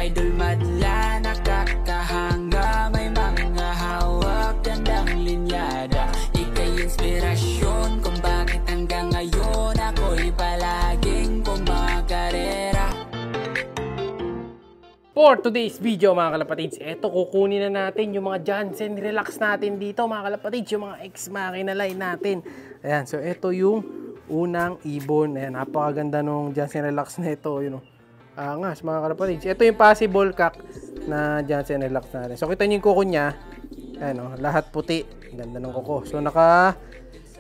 Idol madla, nakakahanga, may mga hawak, gandang linyada. Ika'y inspirasyon kung bakit hanggang ngayon ako'y palaging kumakarera. For today's video mga kalapatids, eto kukunin na natin yung mga Jansen Relax natin dito mga kalapatids, yung mga ex-machina line natin. Ayan, so eto yung unang ibon. Ayan, napakaganda nung Jansen Relax na ito, yun o. Angas mga kalapatids. Ito yung possible cock na Jansen Relax natin. So kita nyo yung kuko nya, ayan o, lahat puti. Ganda ng kuko. So naka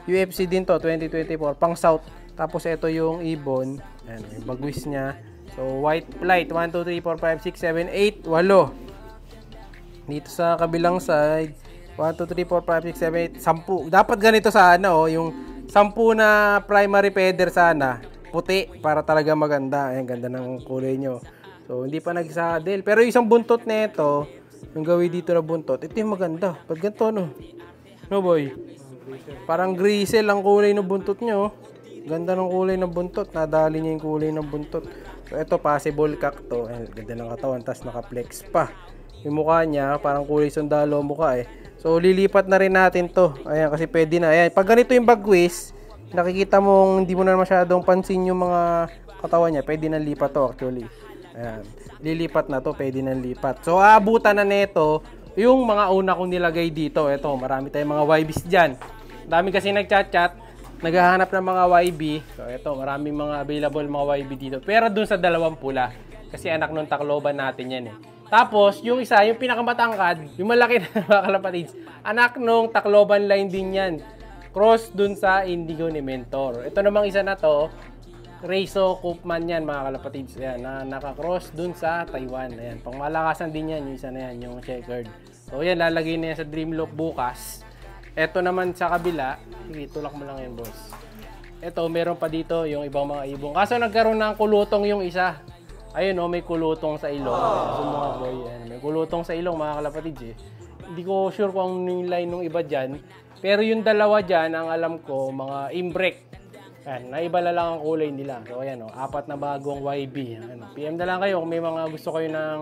UFC din to, 2024, pang south. Tapos ito yung ibon, ayan, yung bagwis nya. So, white flight, 1, 2, 3, 4, 5, 6, 7, 8, 8. Dito sa kabilang side, 1, 2, 3, 4, 5, 6, 7, 8, 10. Dapat ganito sana, oh, yung 10 na primary feather sana. Puti, para talaga maganda. Ayan, ganda ng kulay nyo. So, hindi pa nag-saddle. Pero yung isang buntot na ito, yung gawin dito na buntot, ito yung maganda. Pag ganito, no? No, boy? Parang grizzle ang kulay ng buntot nyo. Ganda ng kulay ng buntot. Nadali niya yung kulay ng buntot. So, ito possible cock to. Ayan, ganda ng katawan. Tapos naka-flex pa. Yung mukha niya, parang kulay sundalo ang mukha eh. So, lilipat na rin natin to. Ayan, kasi pwede na. Ayan, pag ganito yung bagwis, nakikita mong hindi mo na masyadong pansin yung mga katawan niya. Pwede na lipat to actually. Ayan, lilipat na to. Pwede na lipat. So, aabutan na neto yung mga una kong nilagay dito. Ito, marami tayong mga YBs dyan. Dami kasi nagchat-chat. Naghahanap ng mga YB. So, ito, maraming mga available mga YB dito. Pero dun sa dalawang pula. Kasi anak nung Tacloban natin yan eh. Tapos, yung isa, yung pinakamatangkad, yung malaki na mga kalapatids, anak nung Tacloban line din yan. Cross dun sa Indigo ni Mentor. Ito namang isa na to, Reiso Koopman yan mga kalapatids. Ayan, na nakakross dun sa Taiwan. Ayan, pangmalakasan din yan, yung isa na yan, yung checkered. So, yan, lalagay na yan sa Dreamlock bukas. Ito naman sa kabila, sige, tulak mo lang yan, boss. Ito, meron pa dito yung ibang mga ibong. Kaso nagkaroon ng kulutong yung isa. Ayun, oh, may kulutong sa ilong. So, mga boy, yan. May kulutong sa ilong, mga kalapatids eh. Hindi ko sure kung yung line ng iba dyan. Pero yung dalawa dyan, ang alam ko, mga imbrek. Yan, naibala lang ang kulay nila. So, ayan, oh, 4 na bagong YB. Ano, PM na lang kayo kung may mga gusto kayo ng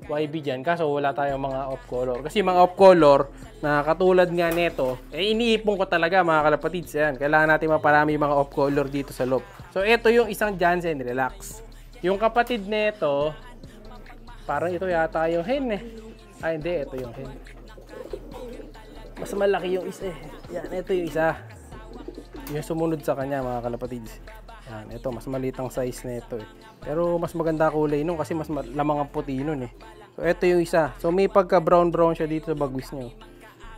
YB dyan. Kaso wala tayong mga off-color. Kasi mga off-color na katulad nga neto, eh iniipon ko talaga mga kalapatids. Yan. Kailangan natin maparami yung mga off-color dito sa loob. So ito yung isang Jansen Relax. Yung kapatid neto, parang ito yata yung hen eh. Ay hindi, ito yung hen. Mas malaki yung isa eh. Yan, ito yung isa. Yung sumunod sa kanya mga kalapatids. Yan, ito mas maliit ang size nito eh. Pero mas maganda kulay nun kasi mas lamang ang puti nun eh. So ito yung isa. So may pagka brown siya dito sa bagwis niyo.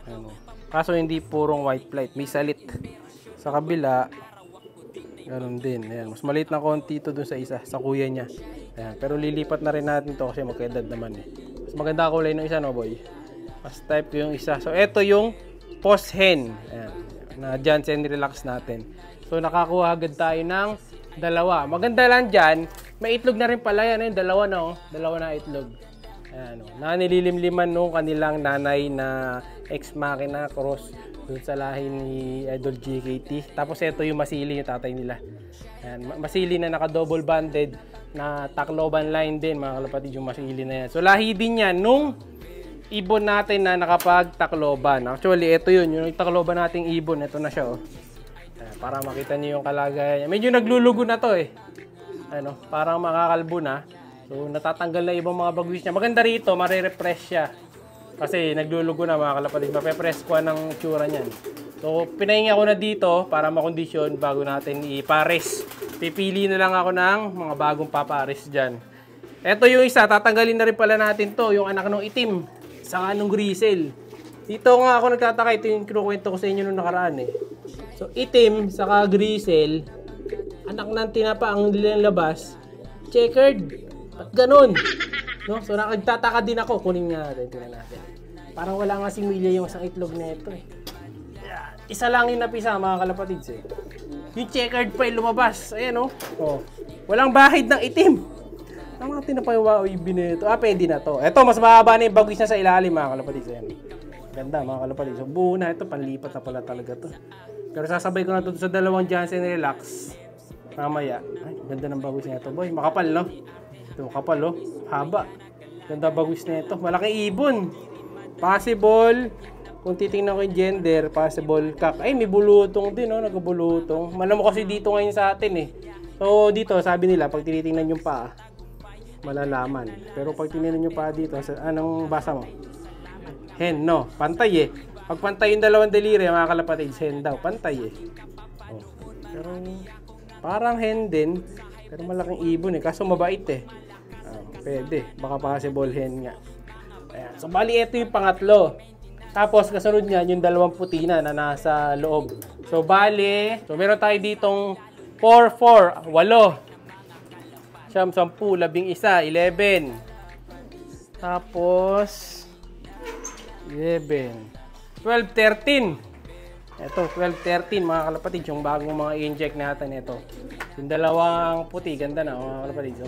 Ano. Kaso hindi purong white flight, may salit. Sa kabila, ganoon din. Ayan, mas maliit na konti ito dun sa isa, sa kuya niya. Ayan, pero lilipat na rin natin to kasi magkaedad naman eh. Mas maganda kulay ng isa, no boy? Mas type ko yung isa. So ito yung post hen. Ayan, na Jansen Relax natin. So nakakuha agad tayo ng dalawa. Maganda lang dyan, may itlog na rin pala yan. Ayun, dalawa na oh. Dalawa na itlog. Ayan, oh. Na nililimliman nung kanilang nanay na ex-machina cross dun sa lahi ni Idol GKT. Tapos ito yung masili yung tatay nila. Ayan, masili na naka-double banded na Tacloban line din mga kalapatid yung masili na yan. So lahi din yan nung ibon natin na nakapag-Tacloban. Actually, ito yun. Yung Tacloban nating ibon, ito na siya oh. Ayan, para makita niyo yung kalagayan niya. Medyo naglulugo na to eh. Ano, parang makakalbo na. So natatanggal na ibang mga bagwis niya. Maganda rito, mare-refresh siya. Kasi naglulugo na mga kalapatid. Mape-press ko ng tsura niyan. So pinahinga ko na dito para makondisyon bago natin ipares. Pipili na lang ako ng mga bagong papares dyan. Ito yung isa, tatanggalin na rin pala natin to. Yung anak ng itim. Saka nung grizzle. Dito nga ako nagtataka. Ito yung kinukwento ko sa inyo nung nakaraan eh. So itim, saka grizzle. Anak ng tinapa ang nilalabas. Checkered. At ganun. No? So nagtataka din ako. Kunin nga natin. Tingnan natin. Parang wala nga si Milya yung isang itlog na ito eh. Isa lang yung napisa mga kalapatids eh. Yung checkered pa yung lumabas. Ayan oh. Oh. Walang bahid ng itim. Ang mga tinapay YB na ito. Pwede na to. Ito, mas mahaba na yung bagwis na sa ilalim mga kalapatids. Ayan. Ganda mga kalapatids. So buo na ito. Panlipat na pala talaga to. Pero sasabay ko na ito sa dalawang Jansen Relax. Mamaya. Ay, ganda ng bagwis na ito boy. Makapal no? Ito, makapal oh. Haba. Ganda bagwis na ito. Malaking ibon. Possible. Kung titingnan ko yung gender, possible kak. Ay, may bulutong din, no? Nagabulutong. Malam mo kasi dito ngayon sa atin, eh. So, dito, sabi nila, pag tinitingnan yung paa, malalaman. Pero pag tinitingnan yung paa dito, anong basa mo? Hen, no? Pantay, eh. Pag pantay yung dalawang daliri, mga kalapatids, hen daw. Pantay, eh. Oh. Pero, parang hen din. Pero malaking ibon, eh. Kaso mabait, eh. Pwede. Baka possible hen nga. Ayan. So, bali, ito yung pangatlo. Tapos, kasunod niyan, yung dalawang puti na nasa loob. So, bali, so meron tayo ditong 4, 4, 8. Siyam, 10, 11, 11. Tapos, 11. 12, 13. Ito, 12, 13, mga kalapatid. Yung bagong mga i-inject natin ito. Yung dalawang puti, ganda na, mga kalapatid. So,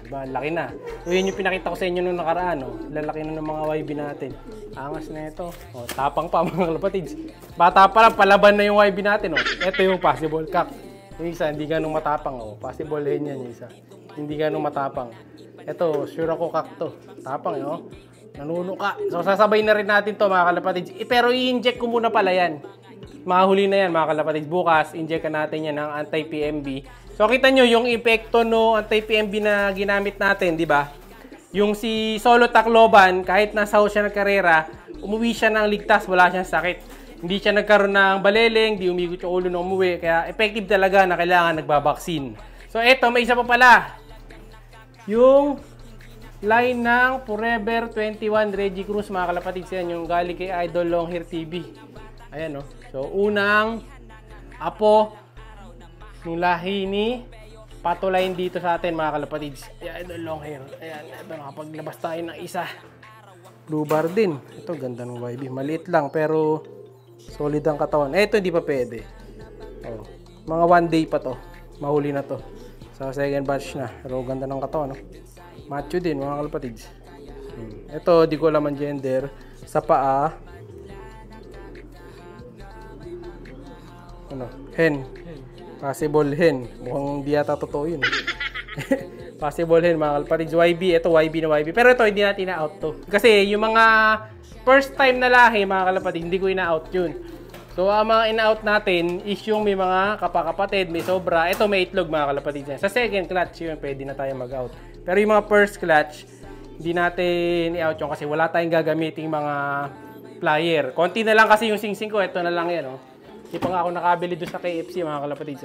diba, laki na. So, yun yung pinakita ko sa inyo nung nakaraan. Oh. Lalaki na ng mga YB natin. Angas na ito. Oh, tapang pa, mga kalapatids. Bata pa lang, palaban na yung YB natin. Oh. Ito yung possible cock. Yung isa, hindi ganun matapang. Oh. Possible hen yan yung isa. Hindi ganun matapang. Ito, sure ako cock to. Tapang, oh. Nanunuka. So, sasabay na rin natin to, mga kalapatids. Pero i-inject ko muna pala yan. Mahuli na yan, mga kalapatids. Bukas, inject ka natin yan ng anti-PMB. So, kita nyo yung epekto no anti-PMB na ginamit natin, di ba? Yung si Solo Tacloban, kahit nasa house siya nagkarera, umuwi siya ng ligtas, wala siyang sakit. Hindi siya nagkaroon ng baleleng, di umigot yung ulo na umuwi. Kaya effective talaga na kailangan nagbabaksin. So, eto, may isa pa pala. Yung line ng Forever 21 Reggie Cruz, mga kalapatids yan, yung galing kay Idol Long Hair TV. Ayan, no? So, unang apo yung lahi ni Patulain dito sa atin, mga kalapatids. Ayan, ito long hair. Ayan, ito nakapaglabas tayo ng isa. Blue bar din. Ito, ganda ng YB. Maliit lang, pero solid ang katawan. Ito, hindi pa pwede. Oh, mga 1 day pa to. Mahuli na to. Sa second batch na. Pero ganda ng katawan, no? Macho din, mga kalapatids. Ito, di ko alam ang gender. Sa paa. Ano? Hen. Possible hen. Mukhang di yata totoo yun. Possible hen, mga kalapatids. YB. Ito, YB na YB. Pero ito, hindi natin na-out to. Kasi yung mga first time na lahi, mga kalapatids, hindi ko ina-out yun. So, ang mga ina-out natin is yung may mga kapakapatid, may sobra. Ito, may itlog, mga kalapatids. Sa second clutch, yun, pwede na tayo mag-out. Pero yung mga first clutch, hindi natin i-out yun kasi wala tayong gagamiting mga plier. Konti na lang kasi yung sing-sing ko. Ito na lang yan, oh. Hindi pa nga ako nakabili doon sa KFC, mga kalapatids.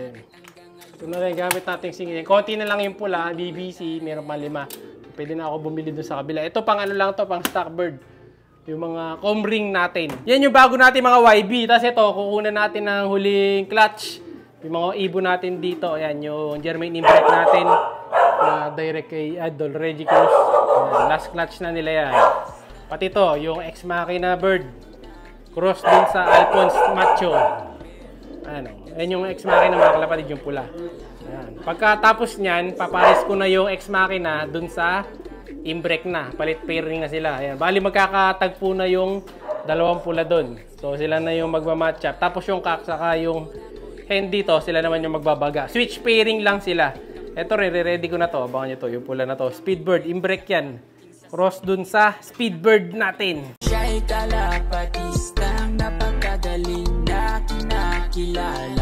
Ito na rin gamit natin singin. Konti na lang yung pula, BBC, meron pa 5. Pwede na ako bumili doon sa kabila. Ito pang ano lang to, pang stock bird. Yung mga comb ring natin. Yan yung bago natin mga YB. Tapos ito, kukunan natin ng huling clutch. Yung mga ibon natin dito. Ayan, yung German import natin. Na direct kay Idol Reggie Cruz. Ayan, last clutch na nila yan. Pati ito, yung Ex Machina bird. Cross din sa Alphonse Macho. Ano, ayan yung Ex Machina, mga kalapatid, yung pula. Ayan. Pagkatapos nyan, papares ko na yung Ex Machina dun sa imbrek na. Palit pairing na sila. Ayan. Bali magkakatagpo na yung dalawang pula dun. So sila na yung magmamatch up. Tapos yung kak, saka yung hen dito, sila naman yung magbabaga. Switch pairing lang sila. Ito, re-ready ko na to. Abangan nyo to, yung pula na to. Speedbird, imbrek yan. Cross dun sa Speedbird natin. Siya'y kalapatistang napakagaling na kinakilala.